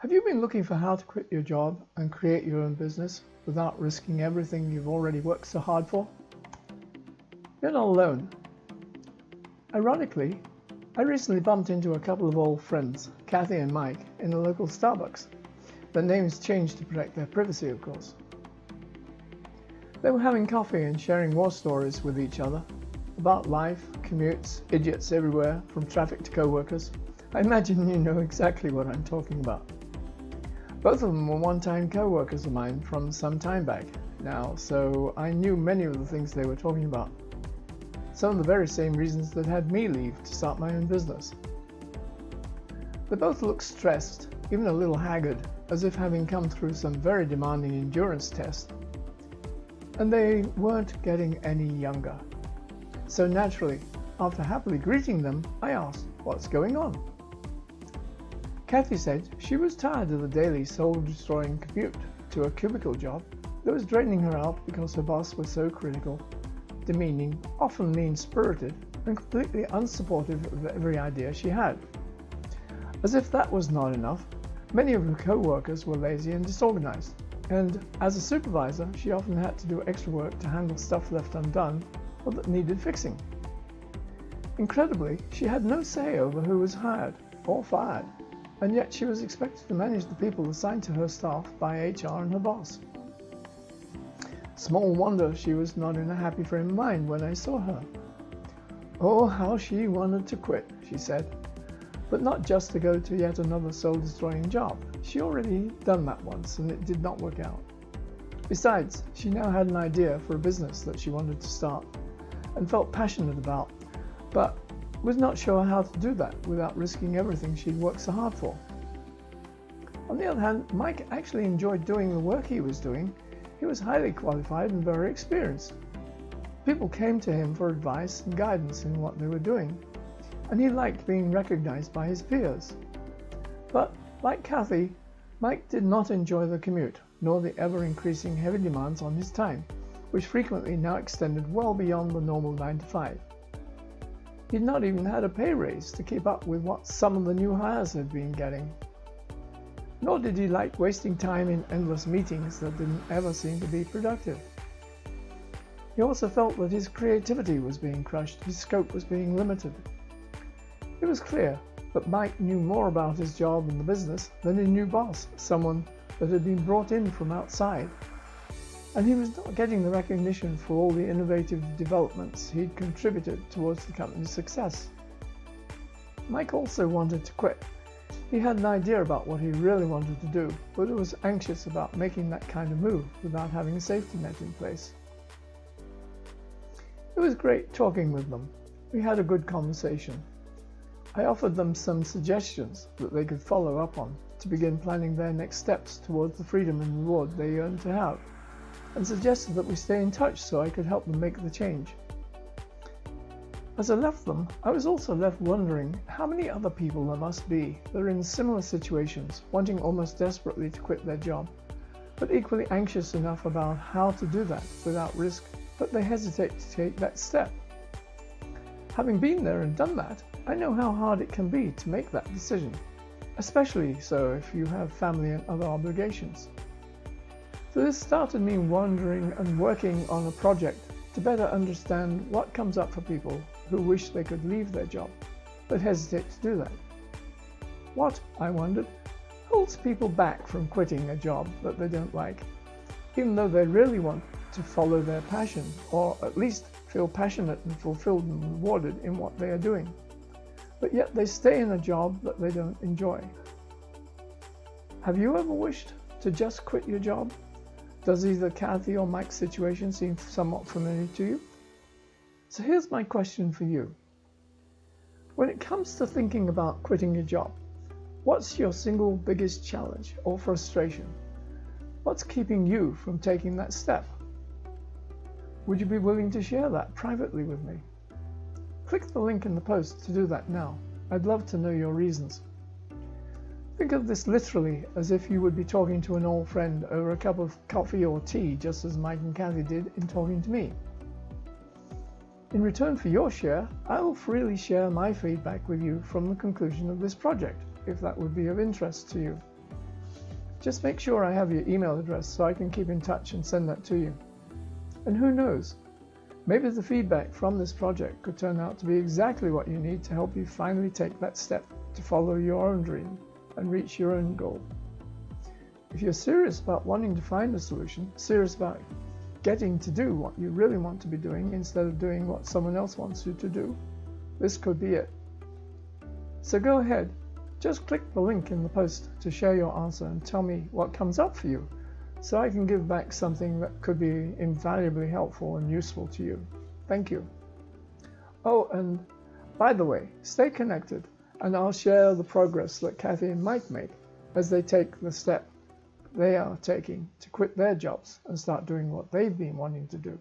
Have you been looking for how to quit your job and create your own business without risking everything you've already worked so hard for? You're not alone. Ironically, I recently bumped into a couple of old friends, Kathy and Mike, in a local Starbucks. Their names changed to protect their privacy, of course. They were having coffee and sharing war stories with each other about life, commutes, idiots everywhere, from traffic to co-workers. I imagine you know exactly what I'm talking about. Both of them were one-time co-workers of mine from some time back now, so I knew many of the things they were talking about. Some of the very same reasons that had me leave to start my own business. They both looked stressed, even a little haggard, as if having come through some very demanding endurance test. And they weren't getting any younger. So naturally, after happily greeting them, I asked, "What's going on?" Kathy said she was tired of the daily soul-destroying commute to a cubicle job that was draining her out because her boss was so critical, demeaning, often mean-spirited, and completely unsupportive of every idea she had. As if that was not enough, many of her co-workers were lazy and disorganized, and as a supervisor, she often had to do extra work to handle stuff left undone or that needed fixing. Incredibly, she had no say over who was hired or fired, and yet she was expected to manage the people assigned to her staff by HR and her boss. Small wonder she was not in a happy frame of mind when I saw her. Oh, how she wanted to quit, she said, but not just to go to yet another soul-destroying job. She already done that once and it did not work out. Besides, she now had an idea for a business that she wanted to start and felt passionate about, but was not sure how to do that without risking everything she'd worked so hard for. On the other hand, Mike actually enjoyed doing the work he was doing. He was highly qualified and very experienced. People came to him for advice and guidance in what they were doing, and he liked being recognized by his peers. But, like Kathy, Mike did not enjoy the commute, nor the ever-increasing heavy demands on his time, which frequently now extended well beyond the normal 9 to 5. He'd not even had a pay raise to keep up with what some of the new hires had been getting. Nor did he like wasting time in endless meetings that didn't ever seem to be productive. He also felt that his creativity was being crushed, his scope was being limited. It was clear that Mike knew more about his job and the business than his new boss, someone that had been brought in from outside. And he was not getting the recognition for all the innovative developments he'd contributed towards the company's success. Mike also wanted to quit. He had an idea about what he really wanted to do, but he was anxious about making that kind of move without having a safety net in place. It was great talking with them. We had a good conversation. I offered them some suggestions that they could follow up on to begin planning their next steps towards the freedom and reward they yearned to have, and suggested that we stay in touch so I could help them make the change. As I left them, I was also left wondering how many other people there must be that are in similar situations, wanting almost desperately to quit their job, but equally anxious enough about how to do that without risk, but they hesitate to take that step. Having been there and done that, I know how hard it can be to make that decision, especially so if you have family and other obligations. So this started me wondering and working on a project to better understand what comes up for people who wish they could leave their job, but hesitate to do that. What, I wondered, holds people back from quitting a job that they don't like, even though they really want to follow their passion, or at least feel passionate and fulfilled and rewarded in what they are doing, but yet they stay in a job that they don't enjoy. Have you ever wished to just quit your job? Does either Kathy or Mike's situation seem somewhat familiar to you? So here's my question for you. When it comes to thinking about quitting your job, what's your single biggest challenge or frustration? What's keeping you from taking that step? Would you be willing to share that privately with me? Click the link in the post to do that now. I'd love to know your reasons. Think of this literally as if you would be talking to an old friend over a cup of coffee or tea, just as Mike and Kathy did in talking to me. In return for your share, I will freely share my feedback with you from the conclusion of this project, if that would be of interest to you. Just make sure I have your email address so I can keep in touch and send that to you. And who knows, maybe the feedback from this project could turn out to be exactly what you need to help you finally take that step to follow your own dream and reach your own goal. If you're serious about wanting to find a solution, serious about getting to do what you really want to be doing instead of doing what someone else wants you to do, this could be it. So go ahead, just click the link in the post to share your answer and tell me what comes up for you, so I can give back something that could be invaluably helpful and useful to you. Thank you. Oh, and by the way, stay connected, and I'll share the progress that Kathy and Mike make as they take the step they are taking to quit their jobs and start doing what they've been wanting to do.